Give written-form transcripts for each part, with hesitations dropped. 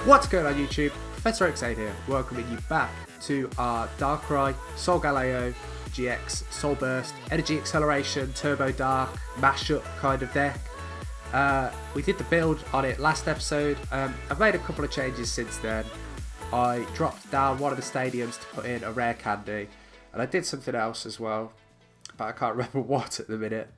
What's going on YouTube? ProfessorOaksAide here, welcoming you back to our Darkrai SolGaleo GX Soul Burst Energy Acceleration Turbo Dark mashup kind of deck. We did the build on it last episode. I've made a couple of changes since then. I dropped down one of the stadiums to put in a rare candy, and I did something else as well, but I can't remember what at the minute.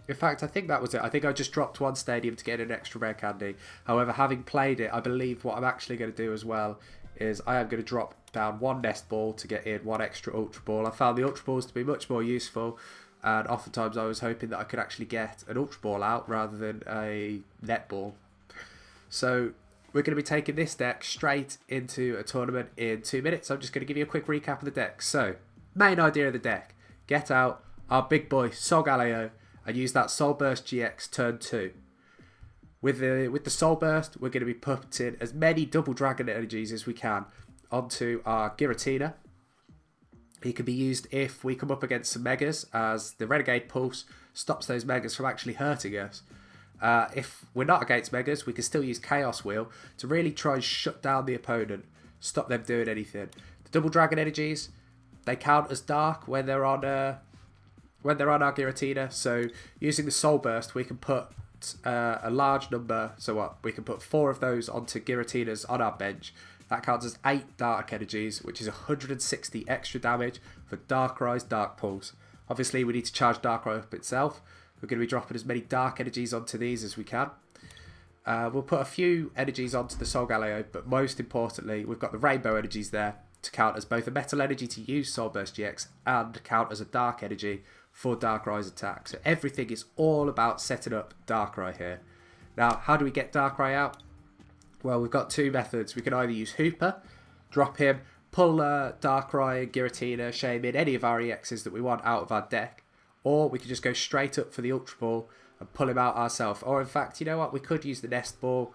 In fact, I think that was it. I think I just dropped one stadium to get an extra rare candy. However, having played it, I believe what I'm actually going to do as well is I am going to drop down one nest ball to get in one extra ultra ball. I found the ultra balls to be much more useful, and oftentimes I was hoping that I could actually get an ultra ball out rather than a net ball. So we're going to be taking this deck straight into a tournament in 2 minutes. I'm just going to give you a quick recap of the deck. So, main idea of the deck: get out our big boy SolGaleo and use that Soul Burst GX turn 2. With the Soul Burst, we're going to be putting as many double dragon energies as we can onto our Giratina. He can be used if we come up against some megas, as the Renegade Pulse stops those megas from actually hurting us. If we're not against megas, we can still use Chaos Wheel to really try and shut down the opponent, stop them doing anything. The double dragon energies, they count as dark when they're on our Giratina. So using the Soul Burst, we can put a large number. So what? We can put 4 of those onto Giratinas on our bench. That counts as 8 dark energies, which is 160 extra damage for Darkrai's Dark Pulse. Obviously, we need to charge Darkrai up itself. We're going to be dropping as many dark energies onto these as we can. We'll put a few energies onto the SolGaleo, but most importantly, we've got the rainbow energies there to count as both a metal energy to use Soul Burst GX and count as a dark energy for Darkrai's attack. So everything is all about setting up Darkrai here. Now, how do we get Darkrai out? Well, we've got 2 methods. We can either use Hooper, drop him, pull Darkrai and Giratina, Shaman, any of our EXs that we want out of our deck, or we can just go straight up for the Ultra Ball and pull him out ourselves. Or in fact, you know what? We could use the Nest Ball.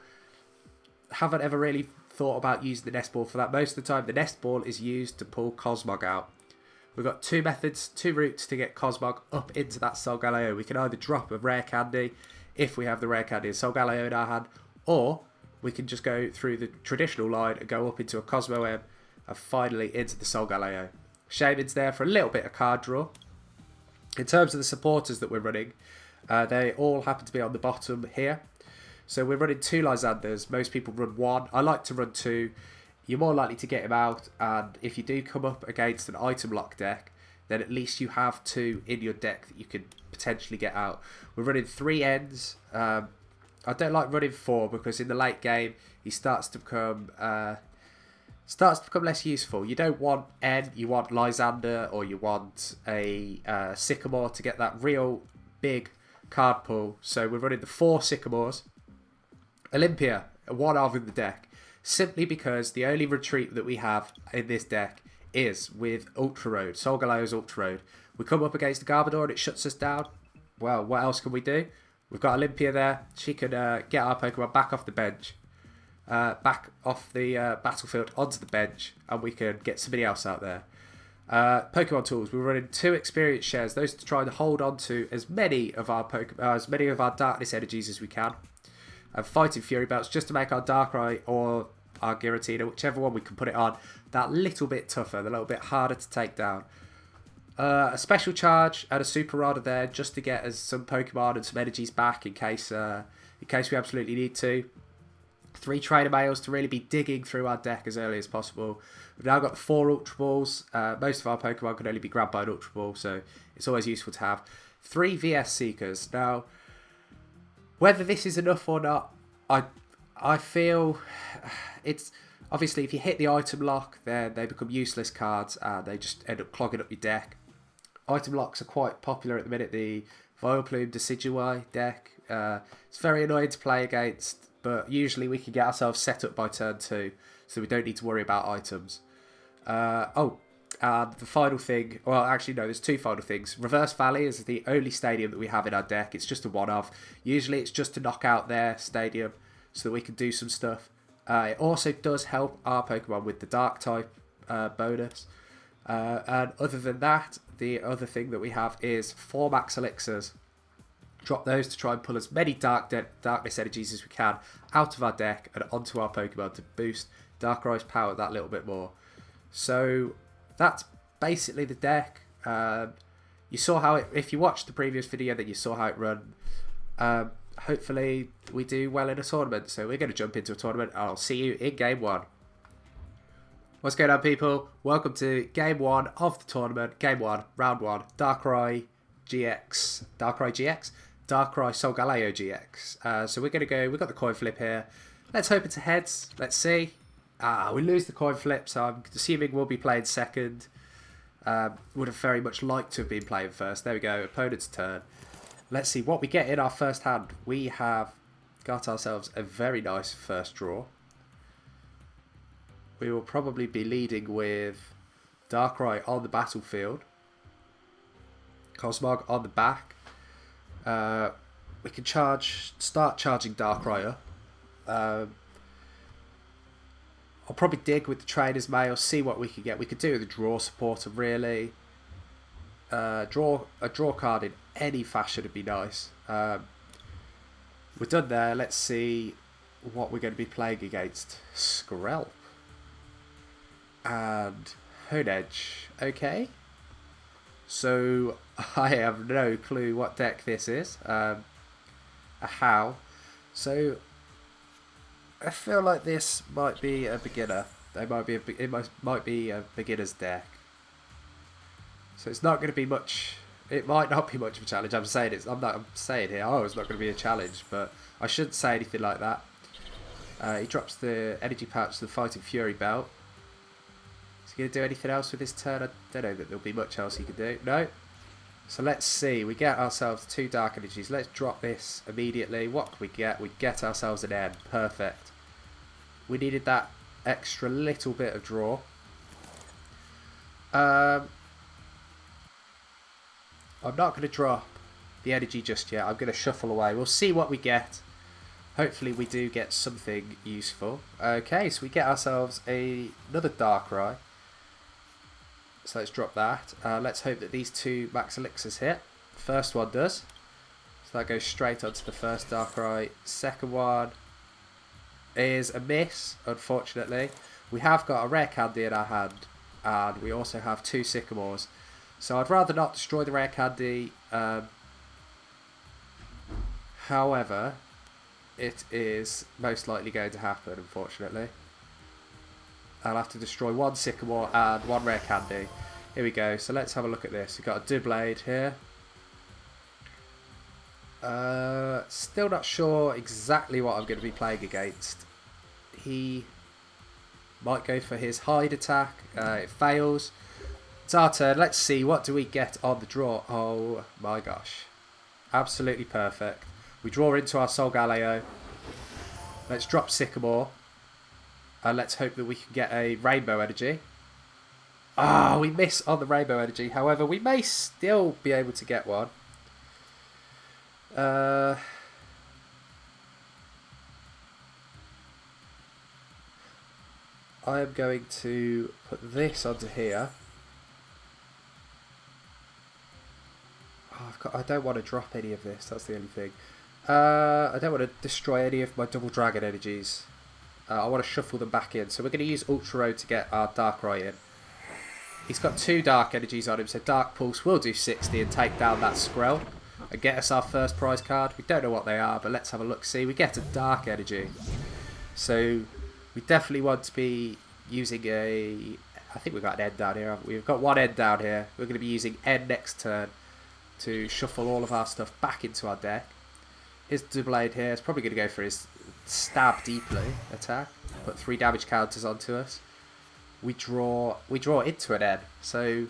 Haven't ever really thought about using the Nest Ball for that. Most of the time, the Nest Ball is used to pull Cosmog out. We've got 2 methods, 2 routes to get Cosmog up into that SolGaleo. We can either drop a rare candy if we have the rare candy and SolGaleo in our hand, or we can just go through the traditional line and go up into a Cosmo M and finally into the SolGaleo. Shaman's there for a little bit of card draw. In terms of the supporters that we're running, they all happen to be on the bottom here. So we're running 2 Lysandres. Most people run 1. I like to run 2. You're more likely to get him out, and if you do come up against an item lock deck, then at least you have 2 in your deck that you can potentially get out. We're running 3 ends. I don't like running 4 because in the late game he starts to become less useful. You don't want N, you want Lysandre, or you want a Sycamore to get that real big card pull. So we're running the 4 Sycamores. Olympia, one of in the deck. Simply because the only retreat that we have in this deck is with Ultra Road, SolGaleo's Ultra Road. We come up against the Garbodor and it shuts us down. Well, what else can we do? We've got Olympia there. She can get our Pokemon back off the bench, back off the battlefield onto the bench, and we can get somebody else out there. Pokemon tools. We're running 2 experience shares. Those to try and hold on to as many of our darkness energies as we can. And fighting Fury Belts just to make our Darkrai or our Giratina, whichever one we can put it on, that little bit tougher, a little bit harder to take down. A special charge and a super rod are there just to get us some Pokemon and some energies back in case we absolutely need to. 3 trainer mails to really be digging through our deck as early as possible. We've now got the 4 Ultra Balls. Most of our Pokemon can only be grabbed by an Ultra Ball, so it's always useful to have. 3 VS Seekers. Now, whether this is enough or not, I feel it's obviously if you hit the item lock, then they become useless cards and they just end up clogging up your deck. Item locks are quite popular at the minute. The Vileplume Decidueye deck, it's very annoying to play against, but usually we can get ourselves set up by turn 2, so we don't need to worry about items. And the final thing, well actually no, there's 2 final things. Reverse Valley is the only stadium that we have in our deck. It's just a one-off. Usually it's just to knock out their stadium so that we can do some stuff. It also does help our Pokemon with the Dark type bonus. And other than that, the other thing that we have is 4 Max Elixirs. Drop those to try and pull as many darkness energies as we can out of our deck and onto our Pokemon to boost Darkrai's power that little bit more. So that's basically the deck. You saw how it, if you watched the previous video, then you saw how it run. Hopefully we do well in a tournament. So we're going to jump into a tournament. I'll see you in game 1. What's going on, people? Welcome to game 1 of the tournament. Game 1, round 1, Darkrai GX. Darkrai Solgaleo GX. So we're going to go, we've got the coin flip here. Let's hope it's a heads. Let's see. We lose the coin flip, so I'm assuming we'll be playing second. Would have very much liked to have been playing first. There we go, opponent's turn. Let's see what we get in our first hand. We have got ourselves a very nice first draw. We will probably be leading with Darkrai on the battlefield. Cosmog on the back. We can start charging Darkrai up. I'll probably dig with the Trainer's Mail, see what we can get. We could do the draw supporter, really. Draw a draw card in any fashion would be nice. We're done there. Let's see what we're going to be playing against. Skrelp and Honedge. Okay. So I have no clue what deck this is. How. So I feel like this might be a beginner. It might be a beginner's deck. So it's not going to be much. It might not be much of a challenge. I'm saying here. Oh, it's not going to be a challenge, but I shouldn't say anything like that. He drops the energy pouch to the Fighting Fury belt. Is he going to do anything else with his turn? I don't know that there'll be much else he can do. No. So let's see. We get ourselves 2 dark energies. Let's drop this immediately. What can we get? We get ourselves an N. Perfect. We needed that extra little bit of draw. I'm not going to drop the energy just yet. I'm going to shuffle away. We'll see what we get. Hopefully we do get something useful. Okay, so we get ourselves another Darkrai. So let's drop that. Let's hope that these 2 max elixirs hit. First one does. So that goes straight onto the first Darkrai. Second one is a miss, unfortunately. We have got a rare candy in our hand. And we also have 2 sycamores. So I'd rather not destroy the rare candy. However, it is most likely going to happen, unfortunately. I'll have to destroy 1 sycamore and 1 rare candy. Here we go. So let's have a look at this. We've got a Doublade here. Still not sure exactly what I'm going to be playing against. He might go for his hide attack. It fails. It's our turn. Let's see. What do we get on the draw? Oh my gosh. Absolutely perfect. We draw into our Solgaleo. Let's drop Sycamore. And let's hope that we can get a Rainbow Energy. Ah, we miss on the Rainbow Energy. However, we may still be able to get one. I am going to put this onto here. Oh, I don't want to drop any of this. That's the only thing. I don't want to destroy any of my Double Dragon energies. I want to shuffle them back in. So we're going to use Ultra Road to get our Darkrai in. He's got 2 dark energies on him, so Dark Pulse will do 60 and take down that Skrelp and get us our first prize card. We don't know what they are, but let's have a look. See, we get a dark energy. So we definitely want to be using a... I think we've got an N down here, haven't we? We've got 1 N down here. We're going to be using N next turn to shuffle all of our stuff back into our deck. His Doublade here is probably going to go for his Stab Deeply attack. Put 3 damage counters onto us. We draw into an N. So,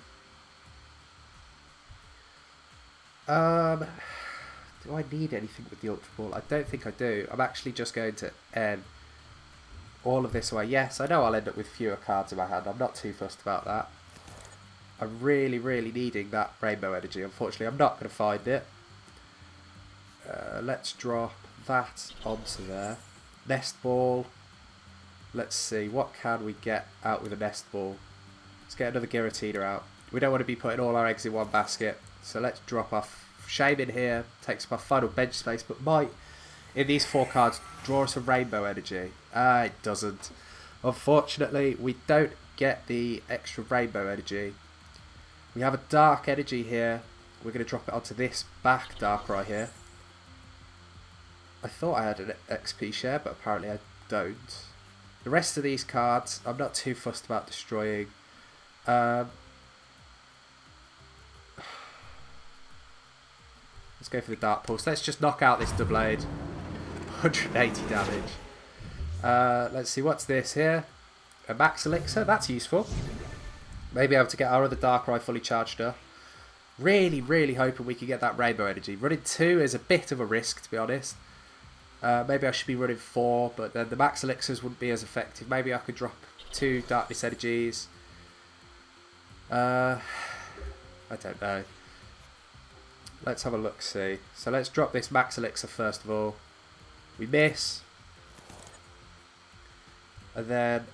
do I need anything with the Ultra Ball? I don't think I do. I'm actually just going to N all of this away. Yes, I know I'll end up with fewer cards in my hand. I'm not too fussed about that. I'm really, really needing that Rainbow Energy. Unfortunately, I'm not going to find it. Let's drop that onto there. Nest Ball. Let's see, what can we get out with a Nest Ball? Let's get another Giratina out. We don't want to be putting all our eggs in one basket, so let's drop off Shame in here, takes up our final bench space, but might, in these 4 cards, draw us a rainbow energy. It doesn't. Unfortunately, we don't get the extra rainbow energy. We have a dark energy here. We're going to drop it onto this back Darkrai here. I thought I had an XP share, but apparently I don't. The rest of these cards, I'm not too fussed about destroying. Let's go for the Dark Pulse. Let's just knock out this Doublade. 180 damage. Let's see, what's this here? A Max Elixir, that's useful. Maybe able to get our other Darkrai fully charged up. Really, really hoping we can get that Rainbow Energy. Running 2 is a bit of a risk, to be honest. Maybe I should be running 4, but then the Max Elixirs wouldn't be as effective. Maybe I could drop 2 Darkness Energies. I don't know. Let's have a look, see. So let's drop this Max Elixir first of all. We miss. And then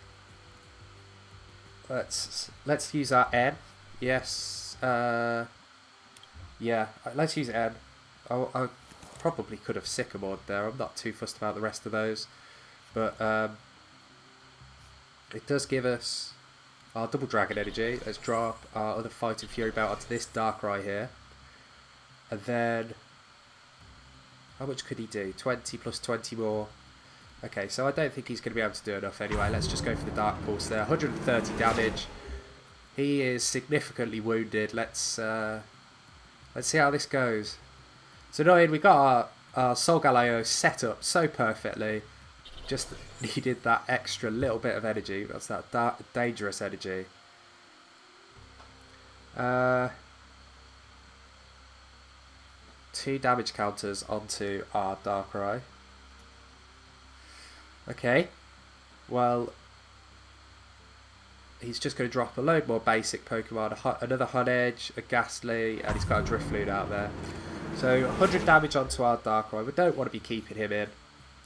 let's use our N. Yes. Yeah, let's use N. I probably could have Sycamored there. I'm not too fussed about the rest of those. But it does give us our Double Dragon Energy. Let's drop our other Fighting Fury Belt onto this Darkrai here. And then, how much could he do? 20 plus 20 more. Okay, so I don't think he's going to be able to do enough anyway. Let's just go for the Dark Pulse there. 130 damage. He is significantly wounded. Let's see how this goes. So annoying, we got our Solgaleo set up so perfectly. Just needed that extra little bit of energy. That's that dangerous energy. 2 damage counters onto our Darkrai. Okay. Well, he's just going to drop a load more basic Pokemon. Another Honedge, a Ghastly, and he's got a Drifloon out there. So 100 damage onto our Darkrai. We don't want to be keeping him in.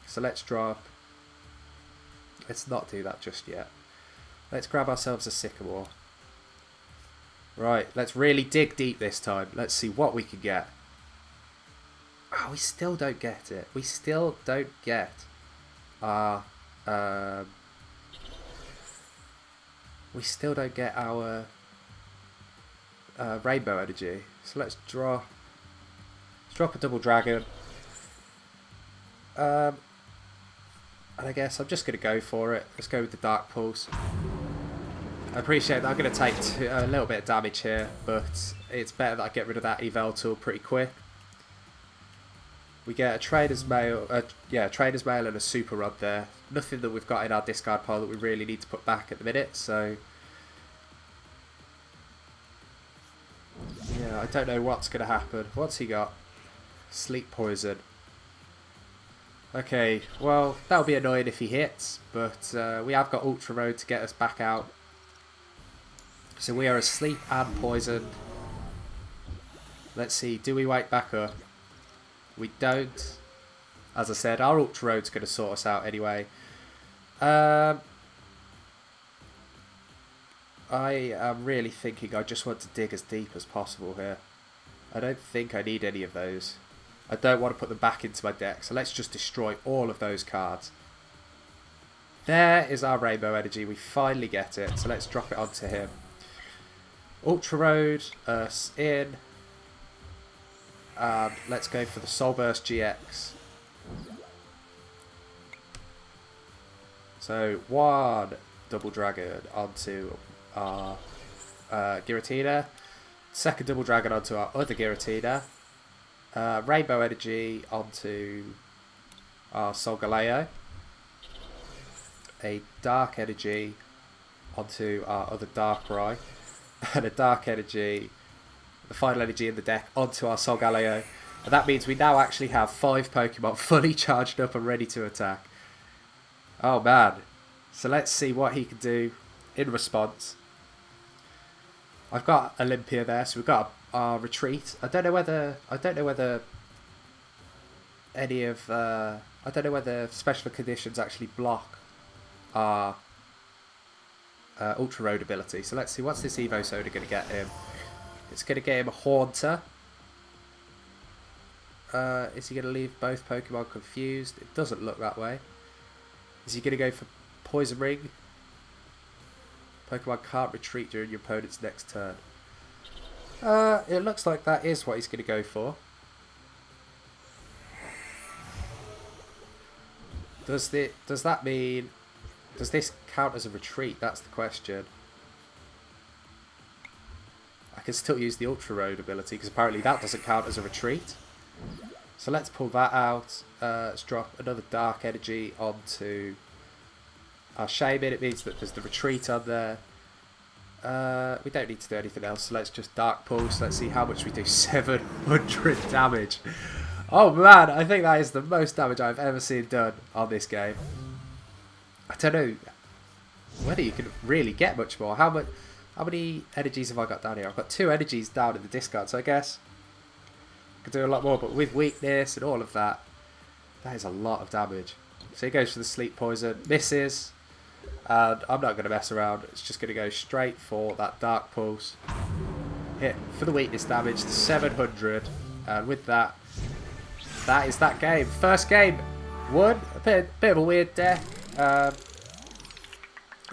So let's drop. Let's not do that just yet. Let's grab ourselves a Sycamore. Right, let's really dig deep this time. Let's see what we can get. Oh, we still don't get it. We still don't get our... we still don't get our Rainbow Energy. So let's drop a Double Dragon. And I guess I'm just going to go for it. Let's go with the Dark Pulse. I appreciate that I'm going to take a little bit of damage here, but it's better that I get rid of that Eval tool pretty quick. We get a Trader's Mail, Trader's Mail and a Super Rod there. Nothing that we've got in our discard pile that we really need to put back at the minute, so... yeah, I don't know what's going to happen. What's he got? Sleep Poison. Okay, well, that'll be annoying if he hits, but we have got Ultra Road to get us back out. So we are asleep and poisoned. Let's see, do we wake back up? We don't. As I said, our Ultra Road's going to sort us out anyway. I am really thinking I just want to dig as deep as possible here. I don't think I need any of those. I don't want to put them back into my deck, so let's just destroy all of those cards. There is our Rainbow Energy. We finally get it, so let's drop it onto him. Ultra Road us in. Let's go for the Soul Burst GX. So 1 Double Dragon onto our Giratina. 2nd Double Dragon onto our other Giratina. Rainbow Energy onto our Solgaleo. A Dark Energy onto our other Darkrai. And a Dark Energy, the final energy in the deck, onto our Solgaleo. And that means we now actually have 5 Pokemon fully charged up and ready to attack. Oh man. So let's see what he can do in response. I've got Olympia there, so we've got our retreat. I don't know whether any of I don't know whether special conditions actually block our Ultra Road ability. So let's see, what's this Evo Soda going to get him? It's going to get him a Haunter. Is he going to leave both Pokemon confused? It doesn't look that way. Is he going to go for Poison Ring? Pokemon can't retreat during your opponent's next turn. It looks like that is what he's going to go for. Does that mean... Does this count as a retreat? That's the question. I can still use the Ultra Road ability because apparently that doesn't count as a retreat. So let's pull that out. Let's drop another Dark Energy onto our Shaman. It means that there's the retreat on there. We don't need to do anything else. So let's just Dark Pulse. Let's see how much we do. 700 damage. Oh man, I think that is the most damage I've ever seen done on this game. I don't know whether you can really get much more. How many energies have I got down here? I've got 2 energies down in the discard, so I guess I could do a lot more. But with weakness and all of that, that is a lot of damage. So he goes for the Sleep Poison, misses, and I'm not going to mess around. It's just going to go straight for that Dark Pulse. Hit for the weakness damage, 700, and with that, that is that game. First game won. A bit of a weird deck.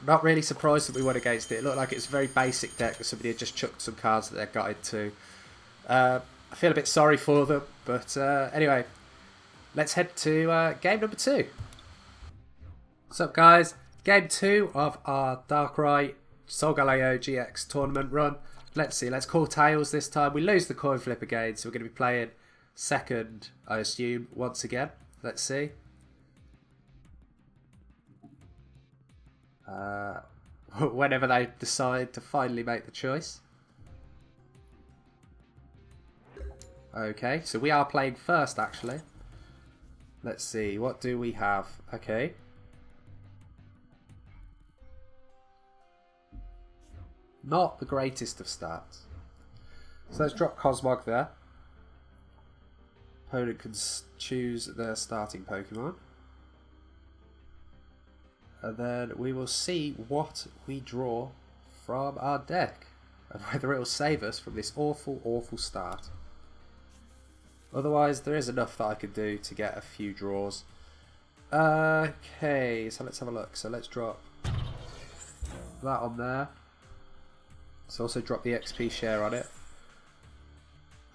Not really surprised that we won against it. It looked like it's a very basic deck that somebody had just chucked some cards that they got into. I feel a bit sorry for them, but anyway, let's head to game number 2. What's up, guys? Game 2 of our Darkrai Solgaleo GX tournament run. Let's see, let's call tails this time. We lose the coin flip again, so we're going to be playing second, I assume, once again. Let's see. Whenever they decide to finally make the choice. Okay, so we are playing first, actually. Let's see, what do we have? Okay. Not the greatest of starts. So let's drop Cosmog there. Opponent can choose their starting Pokemon. And then we will see what we draw from our deck. And whether it will save us from this awful, awful start. Otherwise, there is enough that I could do to get a few draws. Okay, so let's have a look. So let's drop that on there. Let's also drop the XP share on it.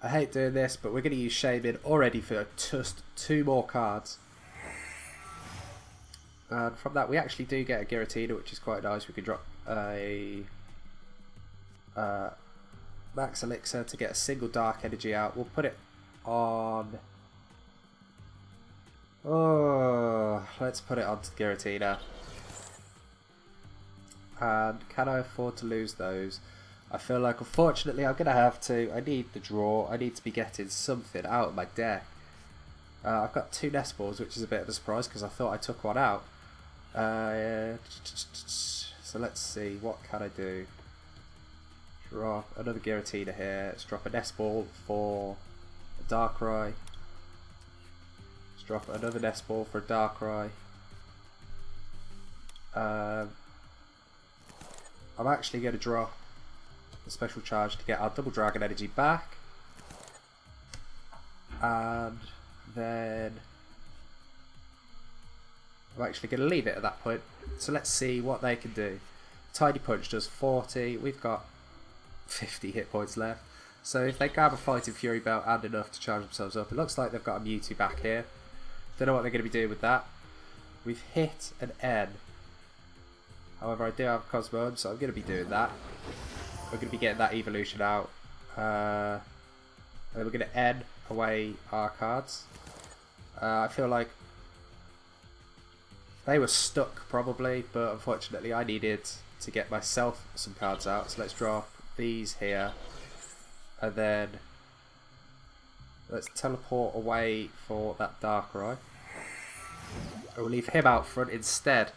I hate doing this, but we're going to use Shaman already for just 2 more cards. And from that, we actually do get a Giratina, which is quite nice. We can drop a Max Elixir to get a single Dark Energy out. We'll put it on... Oh, let's put it onto Giratina. And can I afford to lose those? I feel like, unfortunately, I'm going to have to. I need the draw. I need to be getting something out of my deck. I've got 2 nest balls, which is a bit of a surprise because I thought I took one out. So let's see, what can I do? Drop another Giratina here. Let's drop a nest ball for a Darkrai. Let's drop another nest ball for a Darkrai. I'm actually going to drop a special charge to get our double Dragon Energy back. And then I'm actually going to leave it at that point. So let's see what they can do. Tiny Punch does 40. We've got 50 hit points left. So if they grab a Fighting Fury Belt and enough to charge themselves up, it looks like they've got a Mewtwo back here. Don't know what they're going to be doing with that. We've hit an N. However, I do have Cosmog, so I'm going to be doing that. We're going to be getting that evolution out. And then we're going to N away our cards. I feel like they were stuck probably, but unfortunately I needed to get myself some cards out. So let's drop these here. And then let's teleport away for that Darkrai. And we'll leave him out front instead.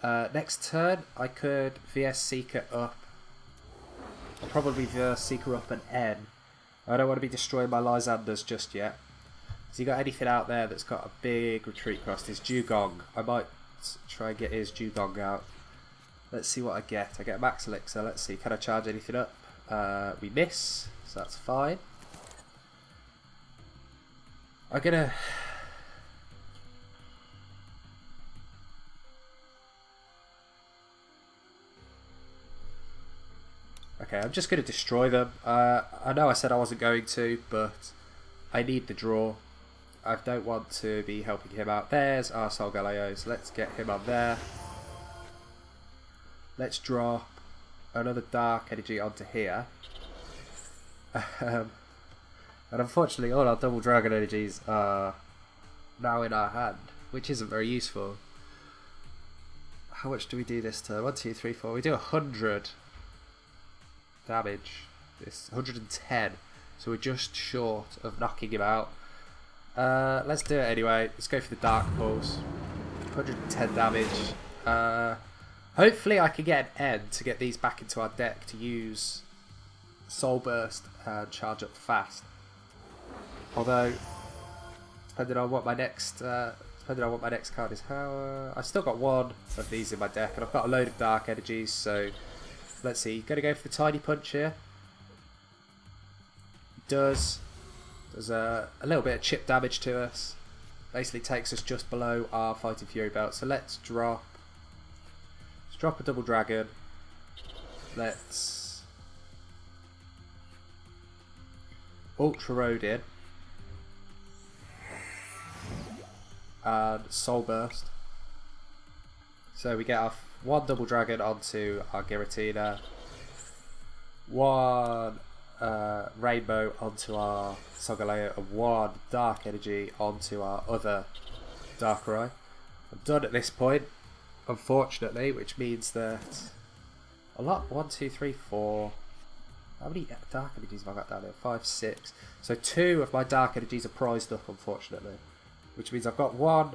Next turn I could VS Seeker up. I'll probably VS Seeker up an N. I don't want to be destroying my Lysandres just yet. Has he got anything out there that's got a big retreat cost? His Dugong. I might try and get his Dugong out. Let's see what I get. I get a Max Elixir. Let's see. Can I charge anything up? We miss. So that's fine. I'm gonna... Okay, I'm just going to destroy them. I know I said I wasn't going to, but I need the draw. I don't want to be helping him out. There's our Solgaleo, so let's get him on there. Let's draw another Dark Energy onto here. And unfortunately all our double Dragon Energies are now in our hand, which isn't very useful. How much do we do this turn? 1, 2, 3, 4. We do 100 damage. This 110. So we're just short of knocking him out. Let's do it anyway. Let's go for the Dark Pulse. 110 damage. Hopefully I can get an end to get these back into our deck to use Soul Burst and charge up fast. Although, depending on what my next card is, I've still got one of these in my deck, and I've got a load of Dark Energies. So let's see. Gonna go for the Tiny Punch here. Does a little bit of chip damage to us. Basically takes us just below our Fighting Fury belt. So let's drop a double dragon. Let's Ultra Road in. And Soul Burst. So we get our one double dragon onto our Giratina. One Rainbow onto our Solgaleo, and one Dark Energy onto our other Darkrai. I'm done at this point, unfortunately, which means that a lot. 1, 2, 3, 4. How many Dark Energies have I got down there? 5, 6. So 2 of my Dark Energies are prized up, unfortunately, which means I've got one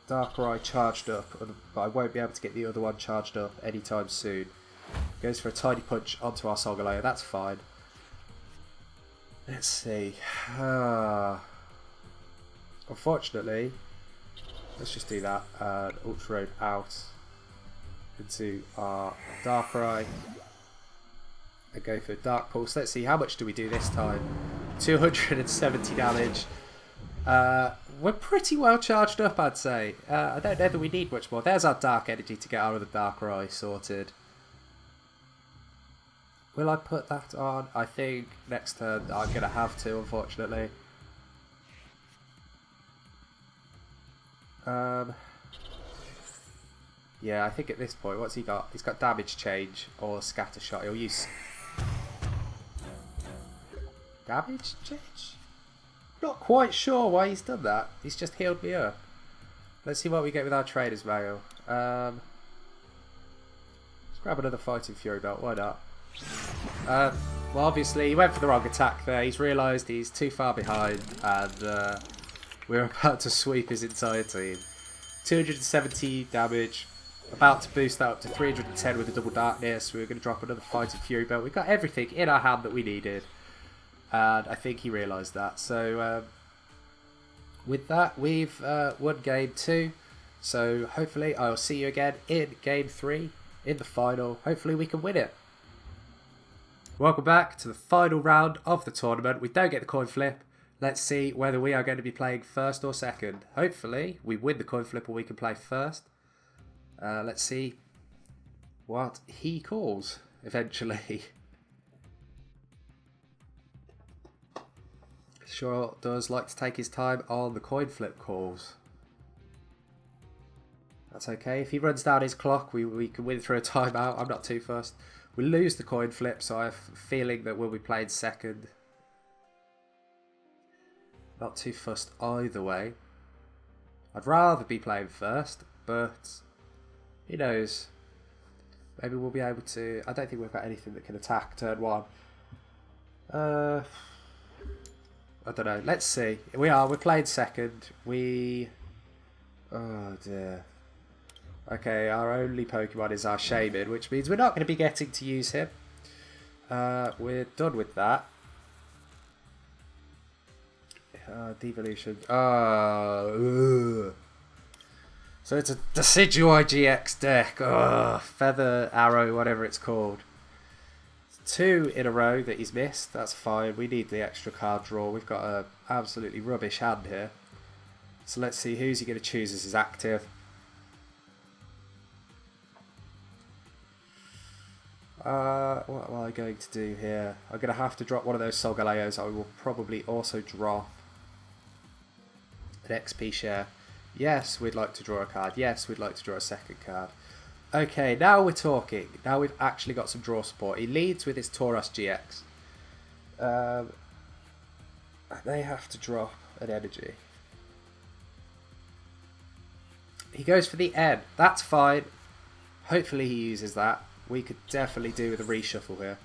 Darkrai charged up, but I won't be able to get the other one charged up anytime soon. Goes for a Tiny Punch onto our Solgaleo. That's fine. Let's see. Unfortunately, let's just do that. Ultra Road out into our Darkrai and go for Dark Pulse. Let's see, how much do we do this time? 270 damage. We're pretty well charged up, I'd say. I don't know that we need much more. There's our Dark Energy to get our other Darkrai sorted. Will I put that on? I think next turn I'm going to have to, unfortunately. Yeah, I think at this point, what's he got? He's got Damage Change or Scatter Shot. He'll use Damage Change? Not quite sure why he's done that. He's just healed me up. Let's see what we get with our Trader's Mail. Let's grab another Fighting Fury belt. Why not? Well, obviously he went for the wrong attack there. He's realised he's too far behind, and we're about to sweep his entire team. 270 damage. About to boost that up to 310 with the double darkness. We're going to drop another Fighting Fury belt. We've got everything in our hand that we needed, and I think he realised that. So with that, we've won game 2. So hopefully I'll see you again in game 3 in the final. Hopefully we can win it. Welcome back to the final round of the tournament. We don't get the coin flip. Let's see whether we are going to be playing first or second. Hopefully we win the coin flip or we can play first. Let's see what he calls eventually. Sure does like to take his time on the coin flip calls. That's okay. If he runs down his clock, we can win through a timeout. I'm not too fussed. We lose the coin flip, so I have a feeling that we'll be playing second. Not too fussed either way. I'd rather be playing first, but who knows? Maybe we'll be able to... I don't think we've got anything that can attack turn 1. I don't know. Let's see. We're playing second. Oh dear. Okay, our only Pokemon is our Shaman, which means we're not going to be getting to use him. We're done with that. Devolution. So it's a Decidueye GX deck. Feather Arrow, whatever it's called. 2 in a row that he's missed. That's fine. We need the extra card draw. We've got a absolutely rubbish hand here. So let's see who's he going to choose as his active. What am I going to do here? I'm going to have to drop one of those Solgaleos. I will probably also drop an XP share. Yes, we'd like to draw a card. Yes, we'd like to draw a second card. Okay, now we're talking. Now we've actually got some draw support. He leads with his Tauros GX. They have to drop an energy. He goes for the N. That's fine. Hopefully he uses that. We could definitely do with a reshuffle here.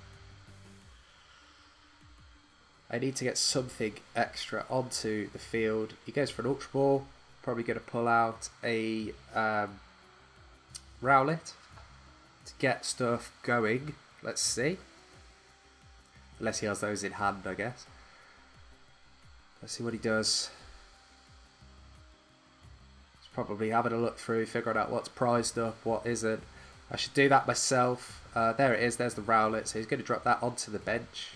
I need to get something extra onto the field. He goes for an Ultra Ball. Probably going to pull out a Rowlet to get stuff going. Let's see. Unless he has those in hand, I guess. Let's see what he does. He's probably having a look through, figuring out what's prized up, what isn't. I should do that myself. There it is. There's the Rowlet. So he's going to drop that onto the bench.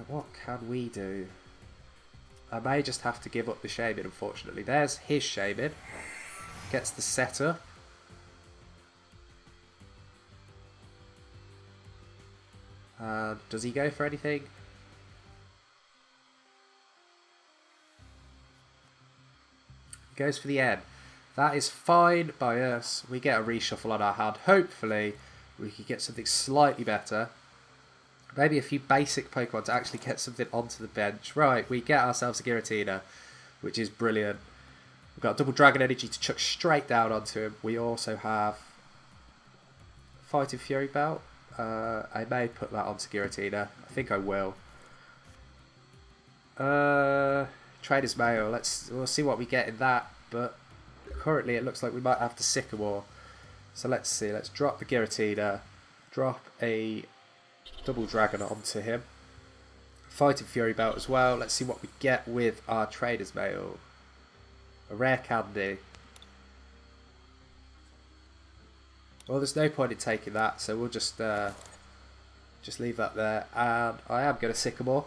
What can we do? I may just have to give up the Shaman, unfortunately. There's his Shaman. Gets the setup. Does he go for anything? He goes for the N. That is fine by us. We get a reshuffle on our hand. Hopefully, we can get something slightly better. Maybe a few basic Pokemon to actually get something onto the bench. Right, we get ourselves a Giratina, which is brilliant. We've got double Dragon Energy to chuck straight down onto him. We also have Fighting Fury Belt. I may put that onto Giratina. I think I will. Trader's Mail. We'll see what we get in that. But currently it looks like we might have to Sycamore. So let's see. Let's drop the Giratina. Drop a double Dragon onto him. Fighting Fury Belt as well. Let's see what we get with our Trader's Mail. A rare candy. Well, there's no point in taking that, so we'll just leave that there. And I am going to Sycamore.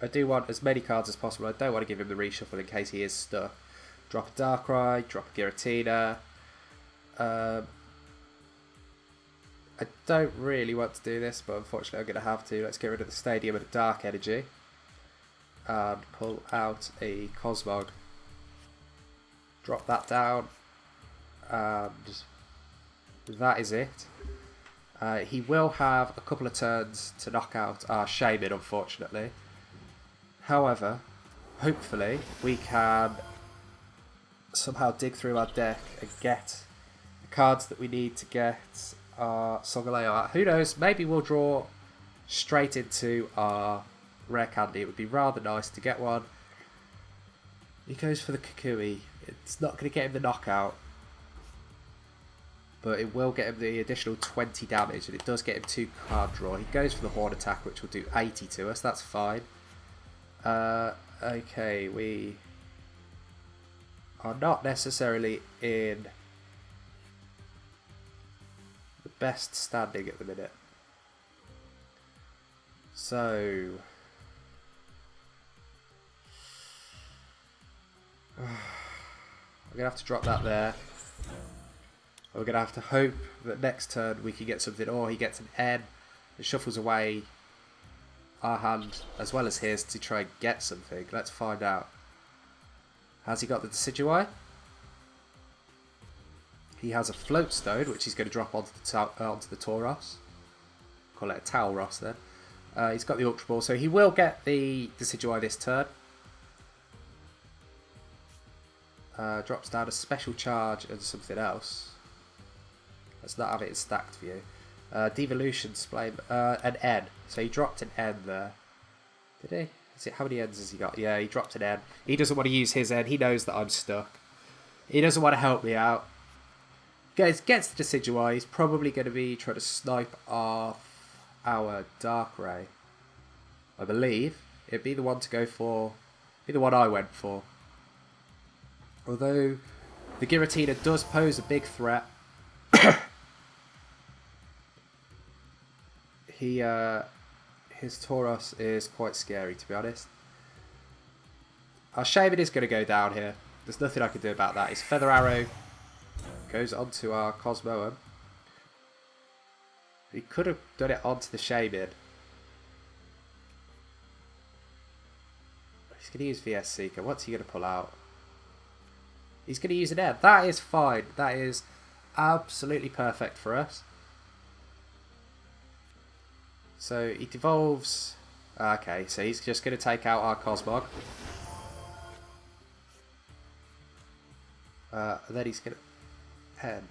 I do want as many cards as possible. I don't want to give him the reshuffle in case he is stuck. Drop a Darkrai, drop a Giratina. I don't really want to do this, but unfortunately I'm going to have to. Let's get rid of the Stadium and a Dark Energy. And pull out a Cosmog. Drop that down. And that is it. He will have a couple of turns to knock out our Shaman, unfortunately. However, hopefully we can somehow dig through our deck and get the cards that we need to get our Solgaleo out. Who knows, maybe we'll draw straight into our rare candy. It would be rather nice to get one. He goes for the Kukui. It's not going to get him the knockout, but it will get him the additional 20 damage, and it does get him 2 card draw. He goes for the Horn Attack, which will do 80 to us. That's fine. Okay, we are not necessarily in the best standing at the minute. So I'm going to have to drop that there. We're going to have to hope that next turn we can get something, or he gets an N and shuffles away our hand as well as his to try and get something. Let's find out. Has he got the Decidueye? He has a Float Stone, which he's going to drop onto the Tauros. Call it a Tauros then. He's got the Ultra Ball, so he will get the Decidueye this turn. Drops down a Special Charge and something else. Let's not have it in stacked view. Devolution display an N. So he dropped an N there. Did he? How many N's has he got? Yeah, he dropped an N. He doesn't want to use his N. He knows that I'm stuck. He doesn't want to help me out. Gets the Decidueye. He's probably going to be trying to snipe off our Darkrai. I believe. It'd be the one to go for. Be the one I went for. Although the Giratina does pose a big threat. his Tauros is quite scary, to be honest. Our Shaman is going to go down here. There's nothing I can do about that. His Feather Arrow goes onto our Cosmoem. He could have done it onto the Shaman. He's going to use VS Seeker. What's he going to pull out? He's going to use an Aide. That is fine. That is absolutely perfect for us. So he devolves. Okay, so he's just going to take out our Cosmog. And then he's going to end.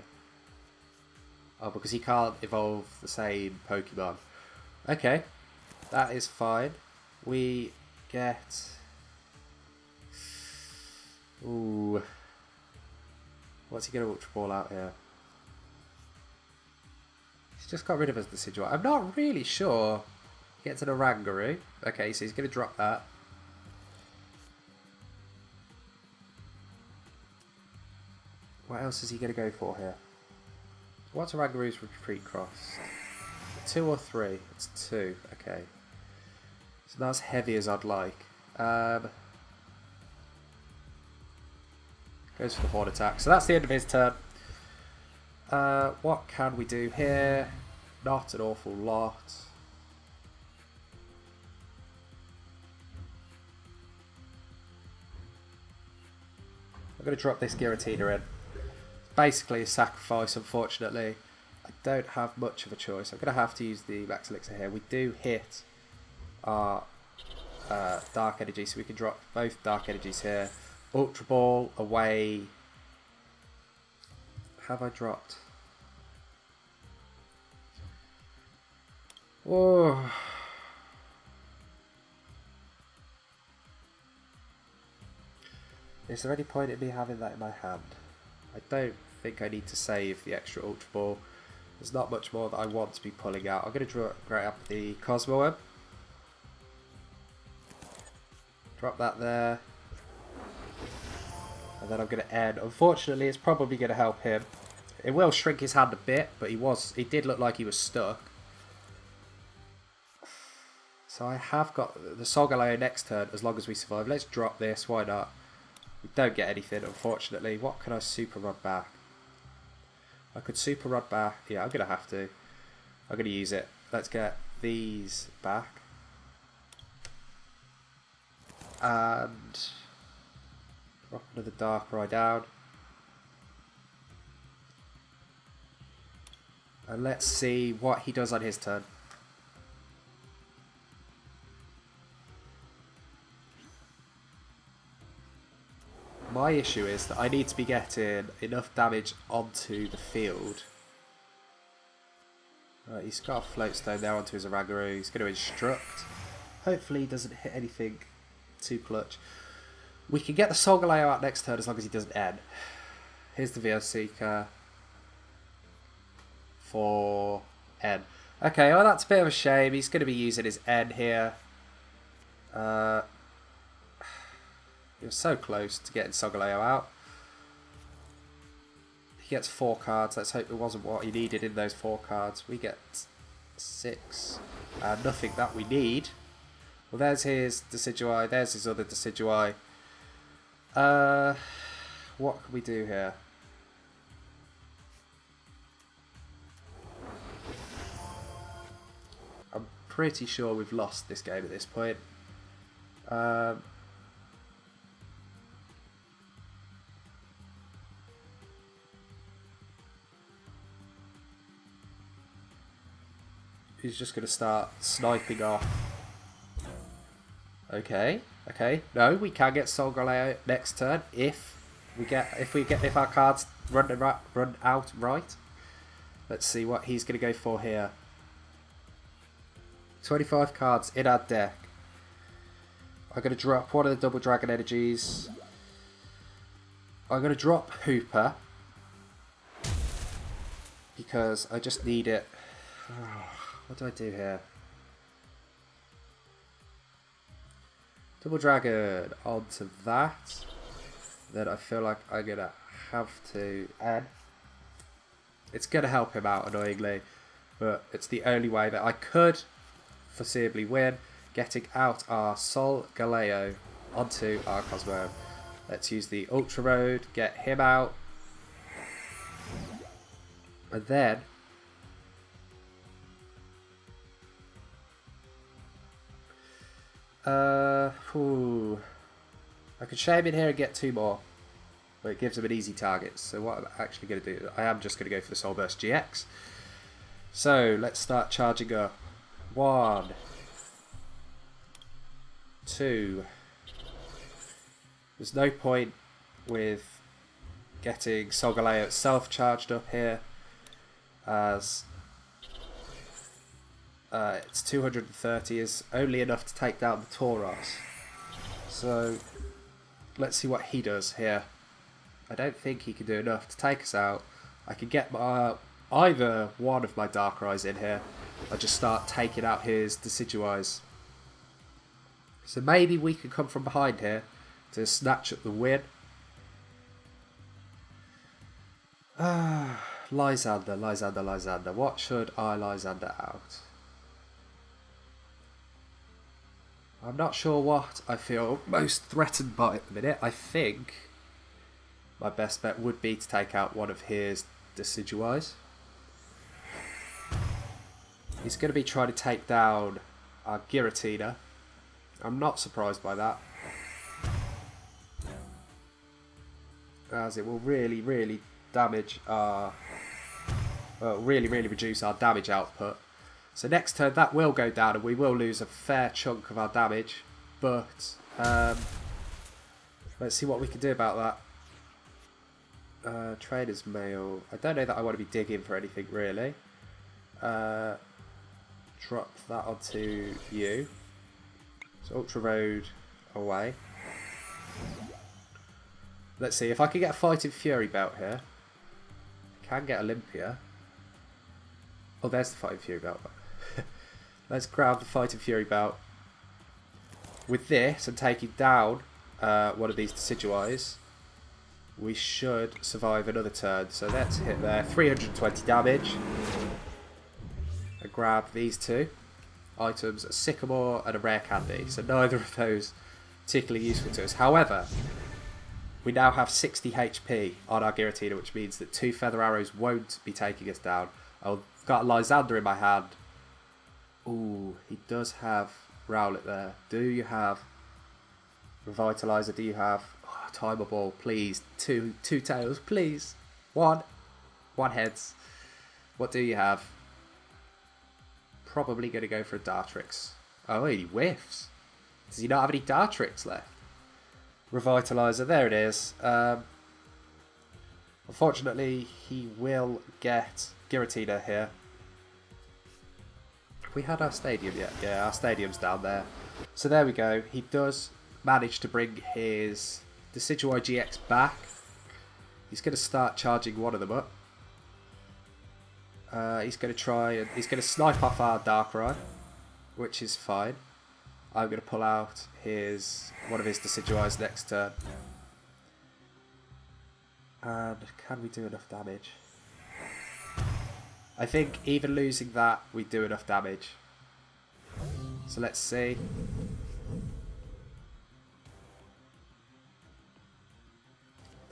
Oh, because he can't evolve the same Pokemon. Okay, that is fine. We get... Ooh. What's he going to Ultra Ball out here? He's just got rid of us the Decidueye. I'm not really sure. He gets an Oranguru. Okay, so he's going to drop that. What else is he going to go for here? What's Oranguru's retreat cost? 2 or 3? It's 2. Okay. So not as heavy as I'd like. Goes for the Horn attack. So that's the end of his turn. What can we do here? Not an awful lot. I'm going to drop this Giratina in. Basically a sacrifice, unfortunately. I don't have much of a choice. I'm going to have to use the Max Elixir here. We do hit our Dark Energy, so we can drop both Dark Energies here. Ultra Ball away. Have I dropped? Whoa. Is there any point in me having that in my hand? I don't think I need to save the extra Ultra Ball. There's not much more that I want to be pulling out. I'm going to grab up the Cosmoem. Drop that there. And then I'm going to end. Unfortunately, it's probably going to help him. It will shrink his hand a bit, but he did look like he was stuck. So I have got the Solgaleo next turn, as long as we survive. Let's drop this, why not? We don't get anything, unfortunately. What can I Super Rod back? I could Super Rod back. Yeah, I'm going to have to. I'm going to use it. Let's get these back. And drop another Darkrai down. And let's see what he does on his turn. My issue is that I need to be getting enough damage onto the field. Right, he's got a Float Stone there onto his Oranguru. He's going to Instruct. Hopefully he doesn't hit anything too clutch. We can get the Solgaleo out next turn as long as he doesn't end. Here's the VO Seeker for N. Okay, well that's a bit of a shame. He's going to be using his N here. He was so close to getting Solgaleo out. He gets 4 cards. Let's hope it wasn't what he needed in those 4 cards. We get 6. Nothing that we need. Well, there's his Decidueye. There's his other Decidueye. What can we do here? I'm pretty sure we've lost this game at this point. He's just going to start sniping off. Okay, okay. No, we can get Solgaleo next turn if our cards run out right. Let's see what he's going to go for here. 25 cards in our deck. I'm going to drop one of the Double Dragon Energies. I'm going to drop Hooper because I just need it. What do I do here? Double Dragon onto that. Then I feel like I'm going to have to add. It's going to help him out annoyingly. but it's the only way that I could foreseeably win, getting out our Solgaleo onto our Cosmo. Let's use the Ultra Road, get him out, and then I could shame in here and get 2 more, but it gives him an easy target. So what I'm actually going to do, I am just going to go for the Soul Burst GX. So let's start charging up. 1, 2. There's no point with getting Solgaleo itself charged up here, as it's 230 is only enough to take down the Tauros. So let's see what he does here. I don't think he can do enough to take us out. I can get either one of my Darkrai's in here. I just start taking out his Decidueyes. So maybe we can come from behind here to snatch up the win. Lysandre. What should I Lysandre out? I'm not sure what I feel most threatened by at the minute. I think my best bet would be to take out one of his Decidueyes. He's going to be trying to take down our Giratina. I'm not surprised by that, as it will really damage our... well, really reduce our damage output. So next turn that will go down and we will lose a fair chunk of our damage, but let's see what we can do about that. Trader's Mail. I don't know that I want to be digging for anything really. Drop that onto you. So Ultra Road away. Let's see if I can get a Fighting Fury belt here. I can get Olympia. Oh, there's the Fighting Fury belt. Let's grab the Fighting Fury belt. With this and taking down one of these Decidueyes, we should survive another turn. So let's hit there. 320 damage. And grab these 2 items, a Sycamore and a Rare Candy. So neither of those particularly useful to us. However, we now have 60 HP on our Giratina, which means that 2 Feather Arrows won't be taking us down. I've got a Lysandre in my hand. Ooh, he does have Rowlet there. Do you have Revitalizer? Do you have Timer Ball? Please. Two tails, please. One heads. What do you have? Probably going to go for a Dartrix. Oh, he whiffs. Does he not have any Dartrix left? Revitalizer, there it is. Unfortunately, he will get Giratina here. Have we had our stadium yet? Yeah, our stadium's down there. So there we go. He does manage to bring his Decidueye GX back. He's going to start charging one of them up. He's going to try and he's going to snipe off our Darkrai, which is fine. I'm going to pull out one of his Decidueyes next turn. And can we do enough damage? I think even losing that, we do enough damage. So let's see.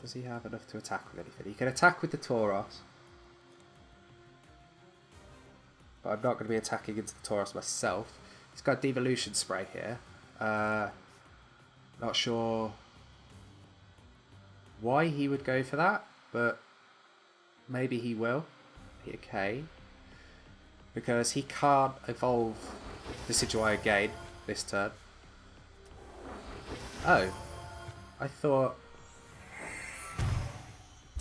Does he have enough to attack with anything? He can attack with the Tauros. But I'm not going to be attacking into the Tauros myself. He's got Devolution Spray here. Not sure why he would go for that, but maybe he will. Okay. Because he can't evolve the Decidueye again this turn. Oh. I thought...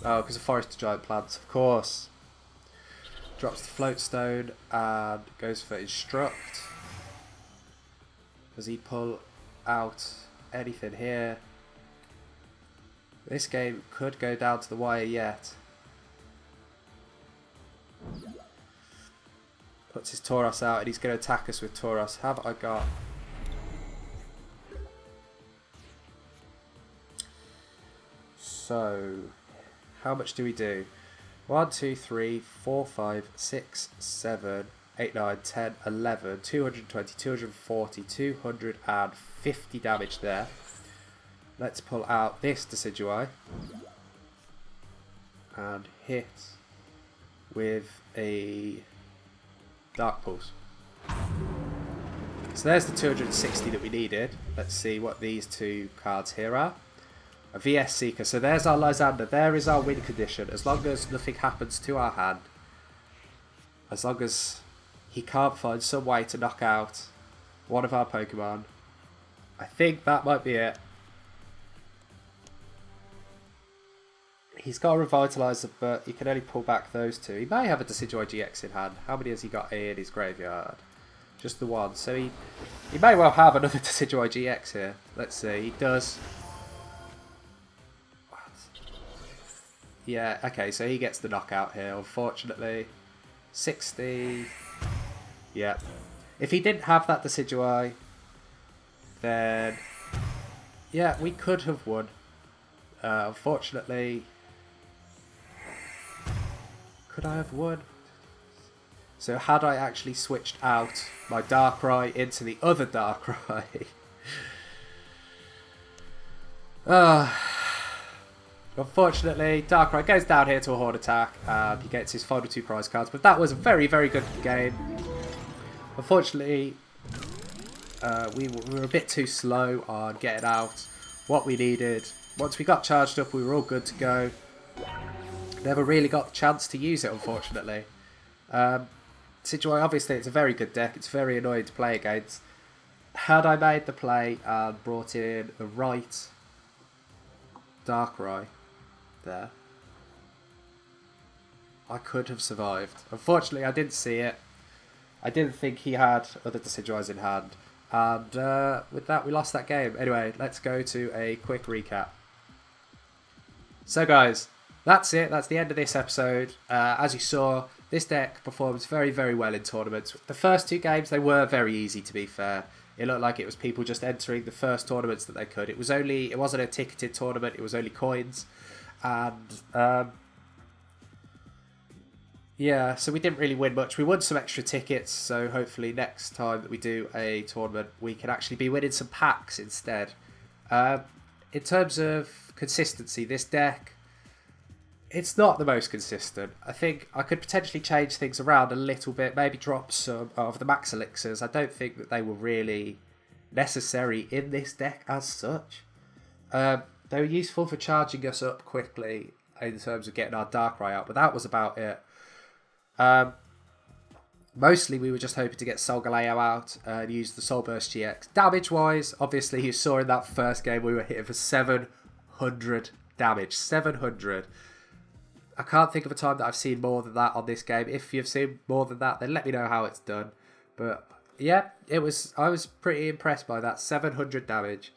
oh, because of Forest Giant Plants, of course. Drops the Float Stone and goes for Instruct. Does he pull out anything here? This game could go down to the wire yet. Puts his Tauros out and he's going to attack us with Tauros. Have I got... so, how much do we do? 1, 2, 3, 4, 5, 6, 7, 8, 9, 10, 11, 220, 240, 250 damage there. Let's pull out this Decidueye and hit with a Dark Pulse. So there's the 260 that we needed. Let's see what these two cards here are. A VS Seeker. So there's our Lysandre. There is our win condition. As long as nothing happens to our hand. As long as he can't find some way to knock out one of our Pokemon. I think that might be it. He's got a Revitalizer, but he can only pull back those two. He may have a Decidueye GX in hand. How many has he got in his graveyard? Just the one. So he may well have another Decidueye GX here. Let's see. He does. What? Yeah, okay, so he gets the knockout here, unfortunately. 60. Yeah. If he didn't have that Decidueye, then yeah, we could have won. Unfortunately, could I have won? So had I actually switched out my Darkrai into the other Darkrai, unfortunately, Darkrai goes down here to a Horde attack and he gets his final 2 prize cards. But that was a very, very good game. Unfortunately, we were a bit too slow on getting out what we needed. Once we got charged up, we were all good to go. Never really got the chance to use it, unfortunately. Decidueye, obviously, it's a very good deck. It's very annoying to play against. Had I made the play and brought in the right Darkrai there, I could have survived. Unfortunately, I didn't see it. I didn't think he had other Decidueyes in hand. And with that, we lost that game. Anyway, let's go to a quick recap. So guys, that's it. That's the end of this episode. As you saw, this deck performs very, very well in tournaments. The first 2 games, they were very easy, to be fair. It looked like it was people just entering the first tournaments that they could. It wasn't a ticketed tournament. It was only coins. And yeah, so we didn't really win much. We won some extra tickets, so hopefully next time that we do a tournament, we can actually be winning some packs instead. In terms of consistency, this deck, it's not the most consistent. I think I could potentially change things around a little bit, maybe drop some of the max elixirs. I don't think that they were really necessary in this deck as such. They were useful for charging us up quickly in terms of getting our Darkrai out, but that was about it. Mostly we were just hoping to get Solgaleo out and use the Soul Burst GX. Damage wise, obviously you saw in that first game we were hitting for 700 damage. 700. I can't think of a time that I've seen more than that on this game. If you've seen more than that, then let me know how it's done. But yeah, I was pretty impressed by that. 700 damage.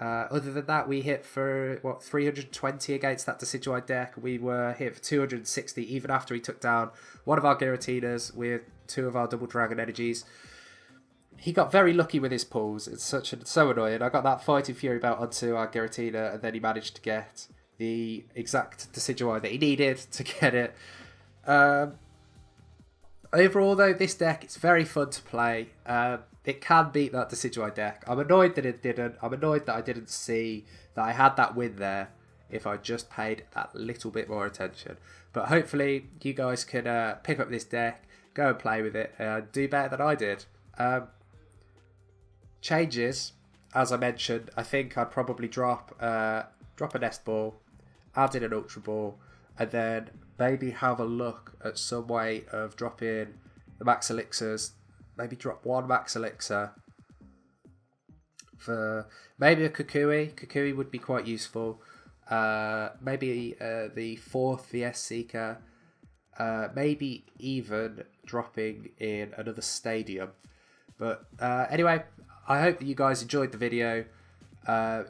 Other than that, we hit for, 320 against that Decidueye deck. We were hit for 260 even after he took down one of our Giratinas with 2 of our Double Dragon Energies. He got very lucky with his pulls. It's so annoying. I got that Fighting Fury belt onto our Giratina, and then he managed to get the exact Decidueye that he needed to get it. Overall, though, this deck, it's very fun to play. It can beat that Decidueye deck. I'm annoyed that it didn't. I'm annoyed that I didn't see that I had that win there if I just paid that little bit more attention. But hopefully, you guys can pick up this deck, go and play with it, and do better than I did. Changes, as I mentioned, I think I'd probably drop a Nest Ball, add in an Ultra Ball, and then maybe have a look at some way of dropping the Max Elixirs. Maybe drop 1 Max Elixir for maybe a Kukui. Kukui would be quite useful. Maybe the 4th VS Seeker. Maybe even dropping in another Stadium. But anyway, I hope that you guys enjoyed the video.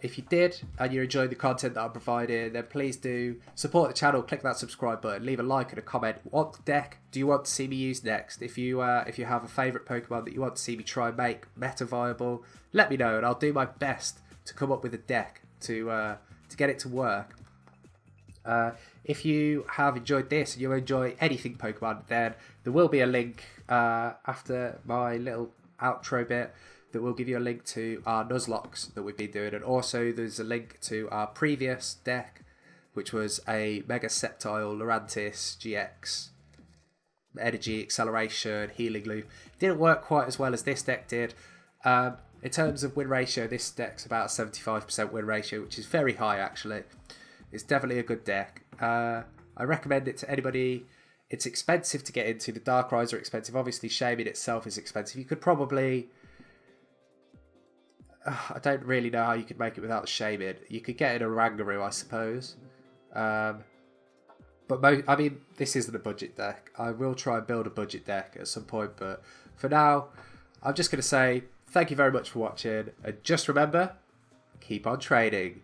If you did and you're enjoying the content that I'm providing, then please do support the channel, click that subscribe button, leave a like and a comment. What deck do you want to see me use next? If you have a favourite Pokemon that you want to see me try and make meta viable, let me know and I'll do my best to come up with a deck to get it to work. If you have enjoyed this and you enjoy anything Pokemon, then there will be a link after my little outro bit that will give you a link to our Nuzlocke that we've been doing, and also there's a link to our previous deck, which was a Mega Sceptile Lurantis GX Energy Acceleration Healing Loop. Didn't work quite as well as this deck did. In terms of win ratio, this deck's about a 75% win ratio, which is very high actually. It's definitely a good deck. I recommend it to anybody. It's expensive to get into. The Darkrai's are expensive. Obviously, Shaming itself is expensive. You could probably... I don't really know how you could make it without Shaming. You could get in a Rangaroo, I suppose. But I mean, this isn't a budget deck. I will try and build a budget deck at some point, but for now, I'm just going to say thank you very much for watching, and just remember, keep on trading.